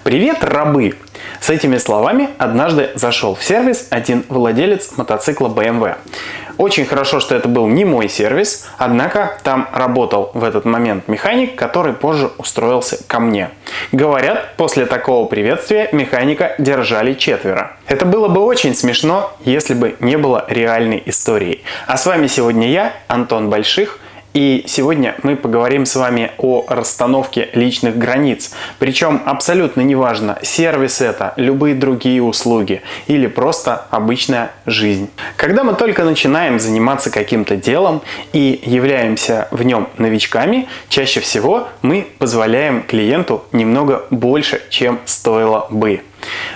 Привет, рабы! С этими словами однажды зашел в сервис один владелец мотоцикла BMW. Очень хорошо, что это был не мой сервис, однако там работал в этот момент механик, который позже устроился ко мне. Говорят, после такого приветствия механика держали четверо. Это было бы очень смешно, если бы не было реальной истории. А с вами сегодня я, Антон Больших. И сегодня мы поговорим с вами о расстановке личных границ. Причем абсолютно неважно, сервис это, любые другие услуги или просто обычная жизнь. Когда мы только начинаем заниматься каким-то делом и являемся в нем новичками, чаще всего мы позволяем клиенту немного больше, чем стоило бы.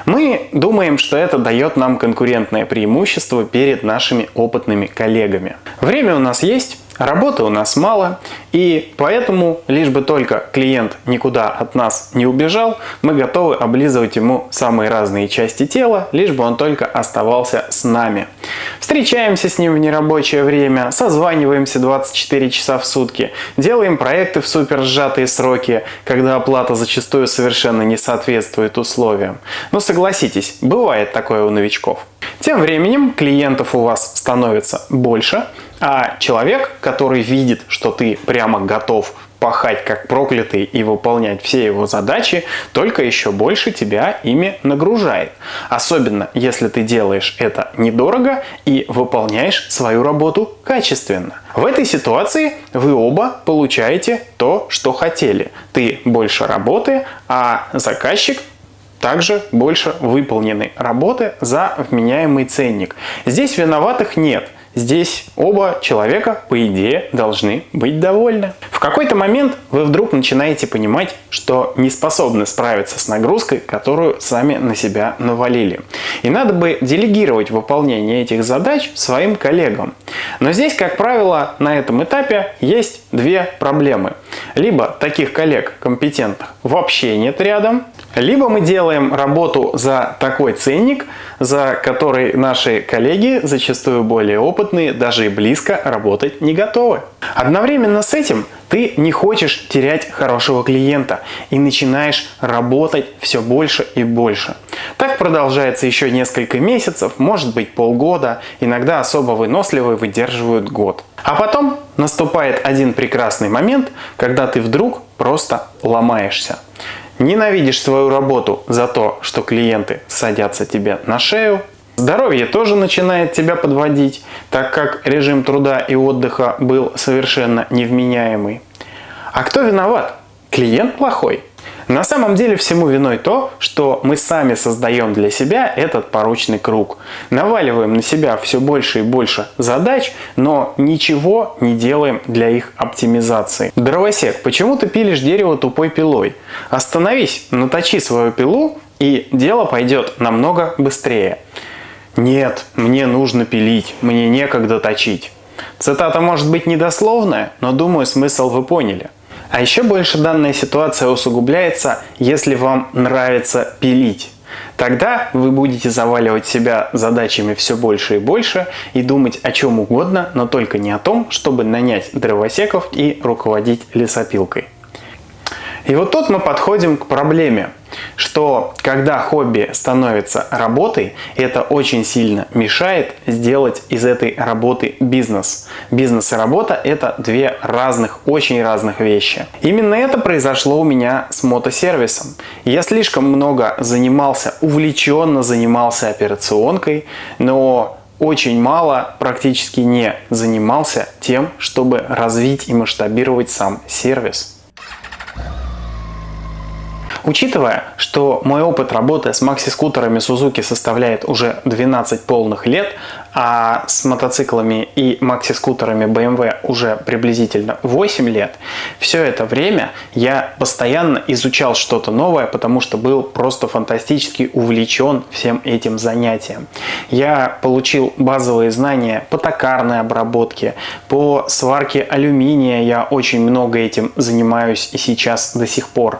Мы думаем, что это дает нам конкурентное преимущество перед нашими опытными коллегами. Время у нас есть, работы у нас мало, и поэтому, лишь бы только клиент никуда от нас не убежал, мы готовы облизывать ему самые разные части тела, лишь бы он только оставался с нами. Встречаемся с ним в нерабочее время, созваниваемся 24 часа в сутки, делаем проекты в супер сжатые сроки, когда оплата зачастую совершенно не соответствует условиям. Но согласитесь, бывает такое у новичков. Тем временем клиентов у вас становится больше, а человек, который видит, что ты прямо готов пахать как проклятый и выполнять все его задачи, только еще больше тебя ими нагружает. Особенно, если ты делаешь это недорого и выполняешь свою работу качественно. В этой ситуации вы оба получаете то, что хотели. Ты больше работы, а заказчик также больше выполненной работы за вменяемый ценник. Здесь виноватых нет. Здесь оба человека, по идее, должны быть довольны. В какой-то момент вы вдруг начинаете понимать, что не способны справиться с нагрузкой, которую сами на себя навалили. И надо бы делегировать выполнение этих задач своим коллегам. Но здесь, как правило, на этом этапе есть две проблемы. Либо таких коллег компетентных вообще нет рядом, либо мы делаем работу за такой ценник, за который наши коллеги, зачастую более опытные, даже и близко работать не готовы. Одновременно с этим ты не хочешь терять хорошего клиента и начинаешь работать все больше и больше. Так продолжается еще несколько месяцев, может быть полгода, иногда особо выносливые выдерживают год. А потом наступает один прекрасный момент, когда ты вдруг просто ломаешься. Ненавидишь свою работу за то, что клиенты садятся тебе на шею. Здоровье тоже начинает тебя подводить, так как режим труда и отдыха был совершенно невменяемый. А кто виноват? Клиент плохой? На самом деле всему виной то, что мы сами создаем для себя этот порочный круг. Наваливаем на себя все больше и больше задач, но ничего не делаем для их оптимизации. Дровосек, почему ты пилишь дерево тупой пилой? Остановись, наточи свою пилу, и дело пойдет намного быстрее. Нет, мне нужно пилить, мне некогда точить. Цитата может быть недословная, но думаю, смысл вы поняли. А еще больше данная ситуация усугубляется, если вам нравится пилить. Тогда вы будете заваливать себя задачами все больше и больше и думать о чем угодно, но только не о том, чтобы нанять дровосеков и руководить лесопилкой. И вот тут мы подходим к проблеме, что когда хобби становится работой, это очень сильно мешает сделать из этой работы бизнес. Бизнес и работа – это две очень разных вещи. Именно это произошло у меня с мотосервисом. Я слишком много увлеченно занимался операционкой, но очень мало, практически не занимался тем, чтобы развить и масштабировать сам сервис. Учитывая, что мой опыт работы с макси-скутерами Suzuki составляет уже 12 полных лет, а с мотоциклами и макси-скутерами BMW уже приблизительно 8 лет, все это время я постоянно изучал что-то новое, потому что был просто фантастически увлечен всем этим занятием. Я получил базовые знания по токарной обработке, по сварке алюминия, я очень много этим занимаюсь и сейчас до сих пор.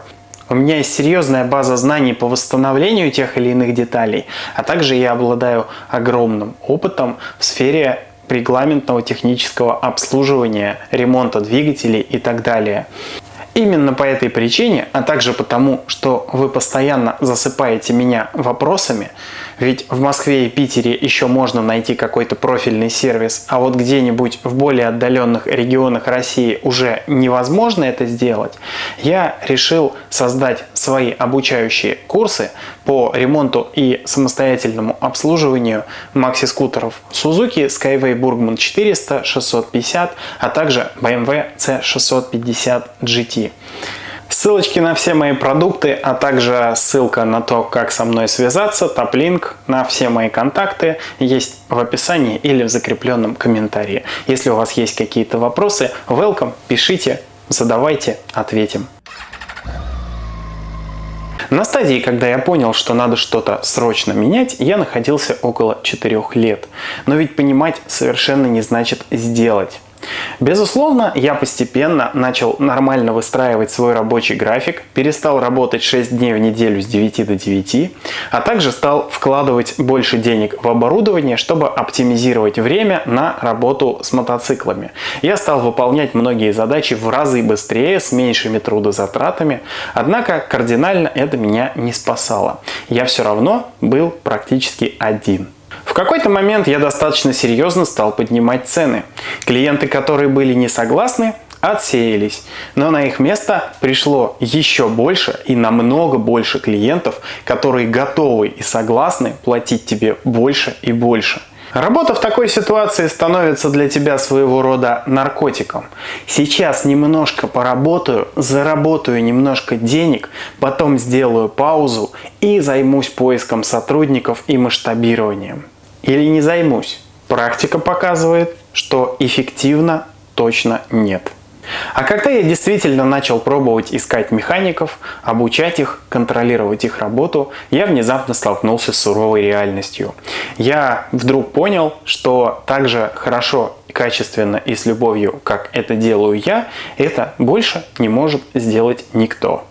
У меня есть серьезная база знаний по восстановлению тех или иных деталей, а также я обладаю огромным опытом в сфере регламентного технического обслуживания, ремонта двигателей и так далее. Именно по этой причине, а также потому, что вы постоянно засыпаете меня вопросами, ведь в Москве и Питере еще можно найти какой-то профильный сервис, а вот где-нибудь в более отдаленных регионах России уже невозможно это сделать, я решил создать свои обучающие курсы по ремонту и самостоятельному обслуживанию макси-скутеров Suzuki Skyway Burgman 400, 650, а также BMW C650 GT. Ссылочки на все мои продукты, а также ссылка на то, как со мной связаться, топ-линк на все мои контакты есть в описании или в закрепленном комментарии. Если у вас есть какие-то вопросы, welcome, пишите, задавайте, ответим. На стадии, когда я понял, что надо что-то срочно менять, я находился около 4 лет. Но ведь понимать совершенно не значит сделать. Безусловно, я постепенно начал нормально выстраивать свой рабочий график, перестал работать 6 дней в неделю с 9 до 9, а также стал вкладывать больше денег в оборудование, чтобы оптимизировать время на работу с мотоциклами. Я стал выполнять многие задачи в разы быстрее, с меньшими трудозатратами, однако кардинально это меня не спасало. Я все равно был практически один. В какой-то момент я достаточно серьезно стал поднимать цены. Клиенты, которые были не согласны, отсеялись, но на их место пришло еще больше и намного больше клиентов, которые готовы и согласны платить тебе больше и больше. Работа в такой ситуации становится для тебя своего рода наркотиком. Сейчас немножко поработаю, заработаю немножко денег, потом сделаю паузу и займусь поиском сотрудников и масштабированием. Или не займусь. Практика показывает, что эффективно точно нет. А когда я действительно начал пробовать искать механиков, обучать их, контролировать их работу, я внезапно столкнулся с суровой реальностью. Я вдруг понял, что так же хорошо, качественно и с любовью, как это делаю я, это больше не может сделать никто.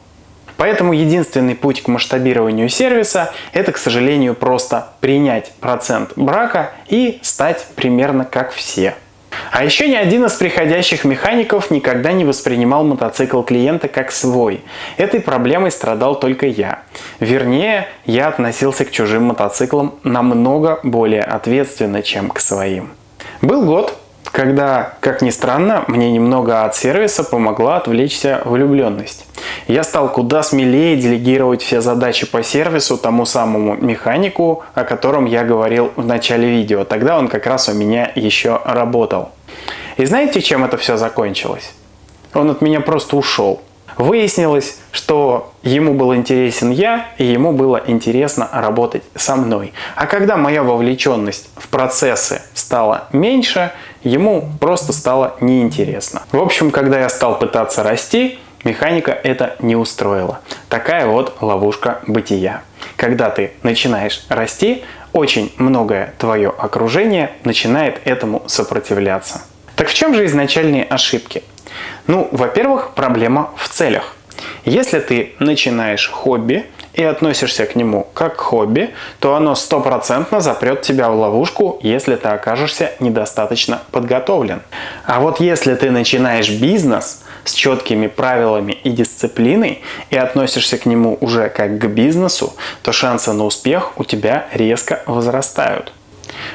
Поэтому единственный путь к масштабированию сервиса – это, к сожалению, просто принять процент брака и стать примерно как все. А еще ни один из приходящих механиков никогда не воспринимал мотоцикл клиента как свой. Этой проблемой страдал только я. Вернее, я относился к чужим мотоциклам намного более ответственно, чем к своим. Был год, когда, как ни странно, мне немного от сервиса помогла отвлечься влюбленность. Я стал куда смелее делегировать все задачи по сервису тому самому механику, о котором я говорил в начале видео. Тогда он как раз у меня еще работал. И знаете, чем это все закончилось? Он от меня просто ушел. Выяснилось, что ему был интересен я, и ему было интересно работать со мной. А когда моя вовлеченность в процессы стала меньше, ему просто стало неинтересно. В общем, когда я стал пытаться расти, механика это не устроила. Такая вот ловушка бытия. Когда ты начинаешь расти, очень многое твое окружение начинает этому сопротивляться. Так в чем же изначальные ошибки? Ну, во-первых, проблема в целях. Если ты начинаешь хобби и относишься к нему как к хобби, то оно 100% запрет тебя в ловушку, если ты окажешься недостаточно подготовлен. А вот если ты начинаешь бизнес с четкими правилами и дисциплиной и относишься к нему уже как к бизнесу, то шансы на успех у тебя резко возрастают.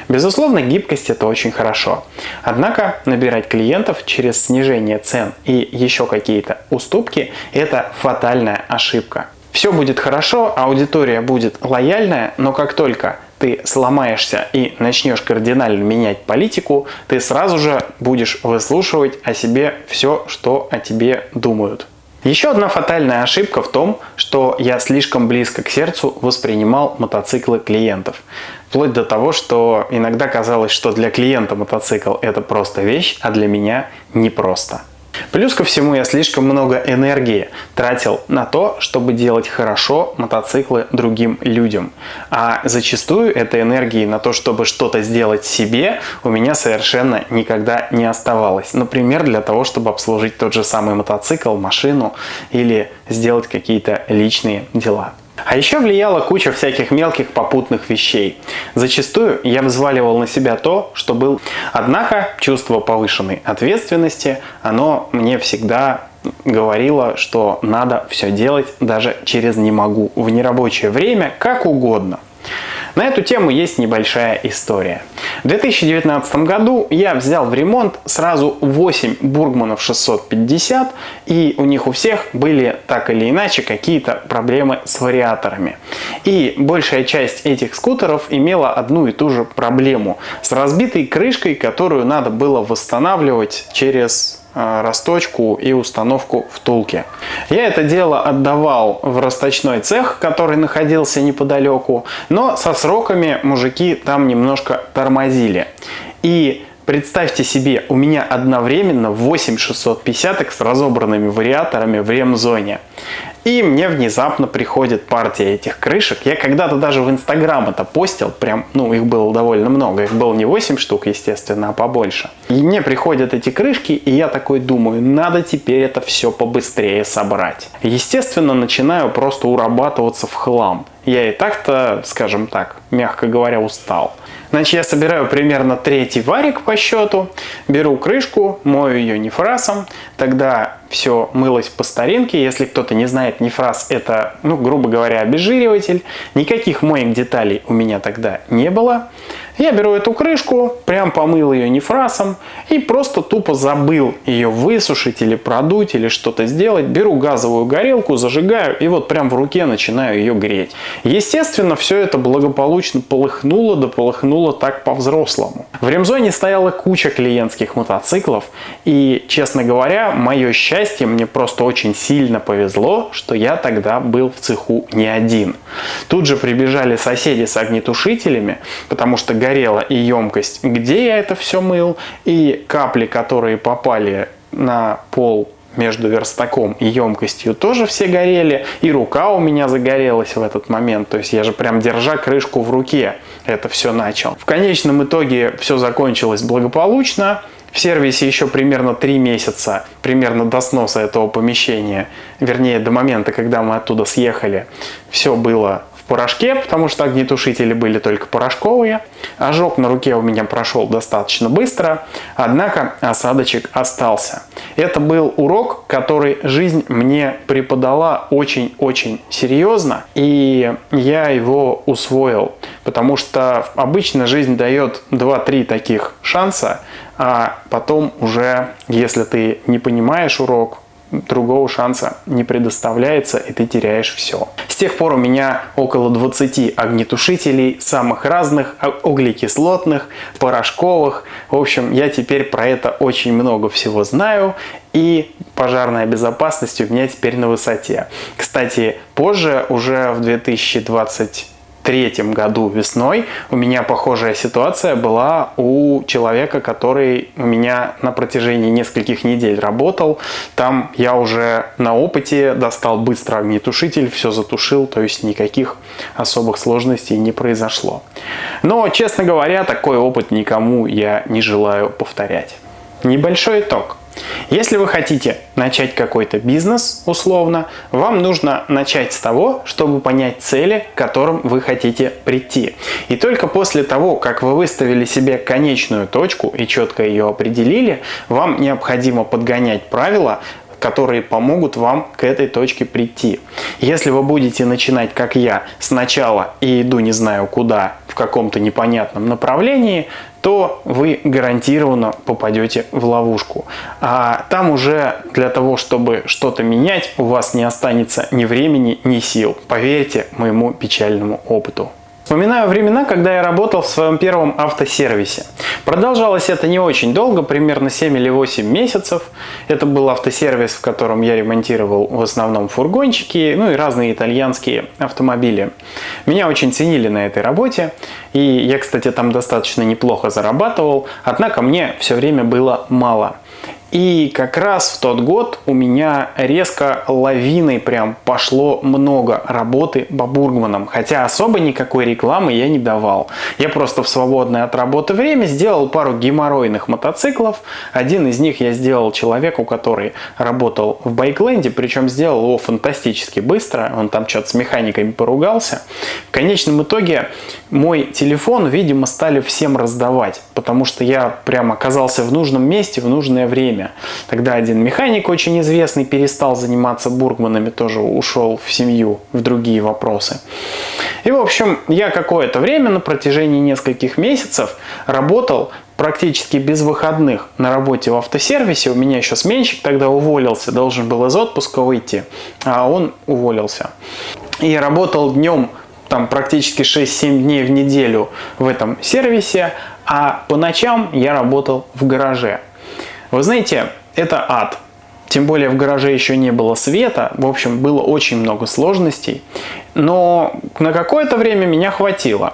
Безусловно, гибкость – это очень хорошо. Однако набирать клиентов через снижение цен и еще какие-то уступки – это фатальная ошибка. Все будет хорошо, аудитория будет лояльная, но как только ты сломаешься и начнешь кардинально менять политику, ты сразу же будешь выслушивать о себе все, что о тебе думают. Еще одна фатальная ошибка в том, что я слишком близко к сердцу воспринимал мотоциклы клиентов. Вплоть до того, что иногда казалось, что для клиента мотоцикл – это просто вещь, а для меня не просто. Плюс ко всему я слишком много энергии тратил на то, чтобы делать хорошо мотоциклы другим людям. А зачастую этой энергии на то, чтобы что-то сделать себе, у меня совершенно никогда не оставалось. Например, для того, чтобы обслужить тот же самый мотоцикл, машину или сделать какие-то личные дела. А еще влияла куча всяких мелких попутных вещей. Зачастую я взваливал на себя то, что был. Однако чувство повышенной ответственности, оно мне всегда говорило, что надо все делать даже через «не могу» в нерабочее время, как угодно. На эту тему есть небольшая история. В 2019 году я взял в ремонт сразу 8 Бургманов 650, и у них у всех были так или иначе какие-то проблемы с вариаторами. И большая часть этих скутеров имела одну и ту же проблему с разбитой крышкой, которую надо было восстанавливать через расточку и установку втулки. Я это дело отдавал в расточной цех, который находился неподалеку, но со сроками мужики там немножко тормозили. И представьте себе, у меня одновременно 8 650 с разобранными вариаторами в ремзоне. И мне внезапно приходит партия этих крышек. Я когда-то даже в Инстаграм это постил, прям, их было довольно много. Их было не 8 штук, естественно, а побольше. И мне приходят эти крышки, и я такой думаю, надо теперь это все побыстрее собрать. Естественно, начинаю просто урабатываться в хлам. Я и так-то, скажем так, мягко говоря, устал. Значит, я собираю примерно третий варик по счету, беру крышку, мою ее нефрасом, тогда все мылось по старинке. Если кто-то не знает, нефрас — это, грубо говоря, обезжириватель. Никаких моек деталей у меня тогда не было. Я беру эту крышку, прям помыл ее нефрасом и просто тупо забыл ее высушить или продуть или что-то сделать. Беру газовую горелку, зажигаю и вот прям в руке начинаю ее греть. Естественно, все это благополучно полыхнуло, да полыхнуло так по-взрослому. В ремзоне стояла куча клиентских мотоциклов, и, честно говоря, мое счастье, мне просто очень сильно повезло, что я тогда был в цеху не один. Тут же прибежали соседи с огнетушителями, потому что горела и емкость, где я это все мыл, и капли, которые попали на пол между верстаком и емкостью, тоже все горели, и рука у меня загорелась в этот момент, то есть я же прям держа крышку в руке это все начал. В конечном итоге все закончилось благополучно. В сервисе еще примерно 3 месяца, примерно до сноса этого помещения, вернее до момента, когда мы оттуда съехали, все было в порошке, потому что огнетушители были только порошковые. Ожог на руке у меня прошел достаточно быстро, однако осадочек остался. Это был урок, который жизнь мне преподала очень-очень серьезно, и я его усвоил, потому что обычно жизнь дает 2-3 таких шанса, а потом уже, если ты не понимаешь урок, другого шанса не предоставляется, и ты теряешь все. С тех пор у меня около 20 огнетушителей, самых разных, углекислотных, порошковых. В общем, я теперь про это очень много всего знаю, и пожарная безопасность у меня теперь на высоте. Кстати, позже, уже в 2023 году весной, у меня похожая ситуация была у человека, который у меня на протяжении нескольких недель работал. Там я уже на опыте достал быстро огнетушитель, все затушил, то есть никаких особых сложностей не произошло. Но, честно говоря, такой опыт никому я не желаю повторять. Небольшой итог. Если вы хотите начать какой-то бизнес, условно, вам нужно начать с того, чтобы понять цели, к которым вы хотите прийти. И только после того, как вы выставили себе конечную точку и четко ее определили, вам необходимо подгонять правила, которые помогут вам к этой точке прийти. Если вы будете начинать, как я, сначала и иду не знаю куда, в каком-то непонятном направлении, то вы гарантированно попадете в ловушку. А там уже для того, чтобы что-то менять, у вас не останется ни времени, ни сил. Поверьте моему печальному опыту. Вспоминаю времена, когда я работал в своем первом автосервисе. Продолжалось это не очень долго, примерно 7 или 8 месяцев. Это был автосервис, в котором я ремонтировал в основном фургончики, и разные итальянские автомобили. Меня очень ценили на этой работе, и я, кстати, там достаточно неплохо зарабатывал, однако мне все время было мало. И как раз в тот год у меня резко лавиной прям пошло много работы по Бургманам. Хотя особо никакой рекламы я не давал. Я просто в свободное от работы время сделал пару геморройных мотоциклов. Один из них я сделал человеку, который работал в Байкленде. Причем сделал его фантастически быстро. Он там что-то с механиками поругался. В конечном итоге мой телефон, видимо, стали всем раздавать. Потому что я прям оказался в нужном месте в нужное время. Тогда один механик очень известный перестал заниматься Бургманами, тоже ушел в семью, в другие вопросы. И, в общем, я какое-то время на протяжении нескольких месяцев работал практически без выходных на работе в автосервисе. У меня еще сменщик тогда уволился, должен был из отпуска выйти, а он уволился. И я работал днем там практически 6-7 дней в неделю в этом сервисе, а по ночам я работал в гараже. Вы знаете, это ад. Тем более в гараже еще не было света. В общем, было очень много сложностей. Но на какое-то время меня хватило.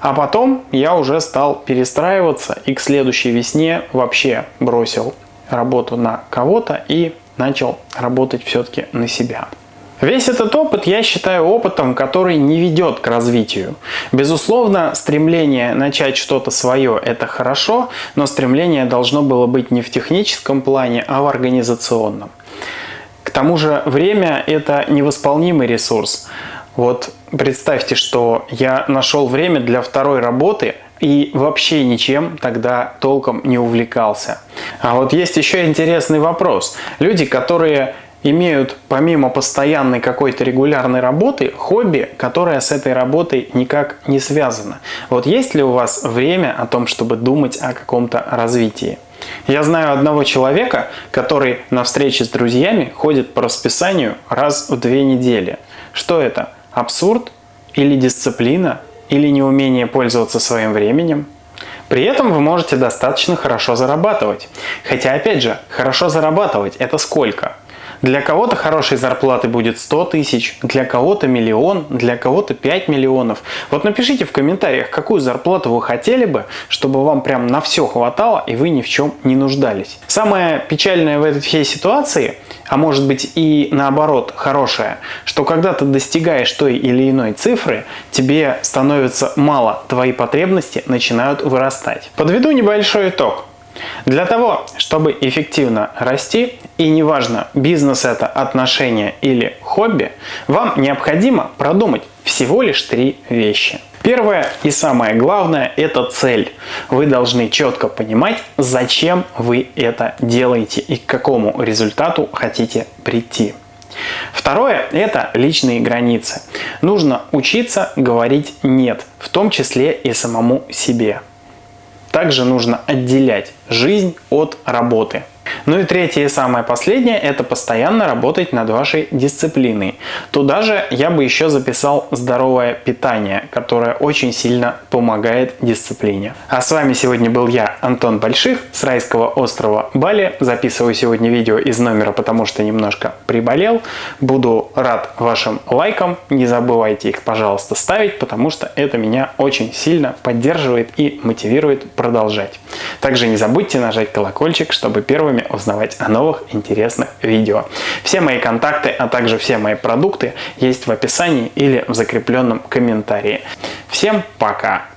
А потом я уже стал перестраиваться и к следующей весне вообще бросил работу на кого-то и начал работать все-таки на себя. Весь этот опыт я считаю опытом, который не ведет к развитию. Безусловно, стремление начать что-то свое – это хорошо, но стремление должно было быть не в техническом плане, а в организационном. К тому же время – это невосполнимый ресурс. Вот представьте, что я нашел время для второй работы и вообще ничем тогда толком не увлекался. А вот есть еще интересный вопрос. Люди, которые имеют помимо постоянной какой-то регулярной работы хобби, которое с этой работой никак не связано. Вот есть ли у вас время о том, чтобы думать о каком-то развитии? Я знаю одного человека, который на встречи с друзьями ходит по расписанию раз в 2 недели. Что это? Абсурд? Или дисциплина? Или неумение пользоваться своим временем? При этом вы можете достаточно хорошо зарабатывать. Хотя, опять же, хорошо зарабатывать – это сколько? Для кого-то хорошей зарплаты будет 100 тысяч, для кого-то миллион, для кого-то 5 миллионов. Вот напишите в комментариях, какую зарплату вы хотели бы, чтобы вам прям на все хватало и вы ни в чем не нуждались. Самое печальное в этой всей ситуации, а может быть и наоборот хорошее, что когда ты достигаешь той или иной цифры, тебе становится мало, твои потребности начинают вырастать. Подведу небольшой итог. Для того, чтобы эффективно расти, и неважно, бизнес это, отношения или хобби, вам необходимо продумать всего лишь 3 вещи. Первое и самое главное – это цель. Вы должны четко понимать, зачем вы это делаете и к какому результату хотите прийти. Второе – это личные границы. Нужно учиться говорить «нет», в том числе и самому себе. Также нужно отделять жизнь от работы. Ну и третье и самое последнее – это постоянно работать над вашей дисциплиной. Туда же я бы еще записал здоровое питание, которое очень сильно помогает дисциплине. А с вами сегодня был я, Антон Больших, с райского острова Бали. Записываю сегодня видео из номера, потому что немножко приболел. Буду рад вашим лайкам. Не забывайте их, пожалуйста, ставить, потому что это меня очень сильно поддерживает и мотивирует продолжать. Также не забудьте нажать колокольчик, чтобы первыми узнавать о новых интересных видео. Все мои контакты, а также все мои продукты есть в описании или в закрепленном комментарии. Всем пока!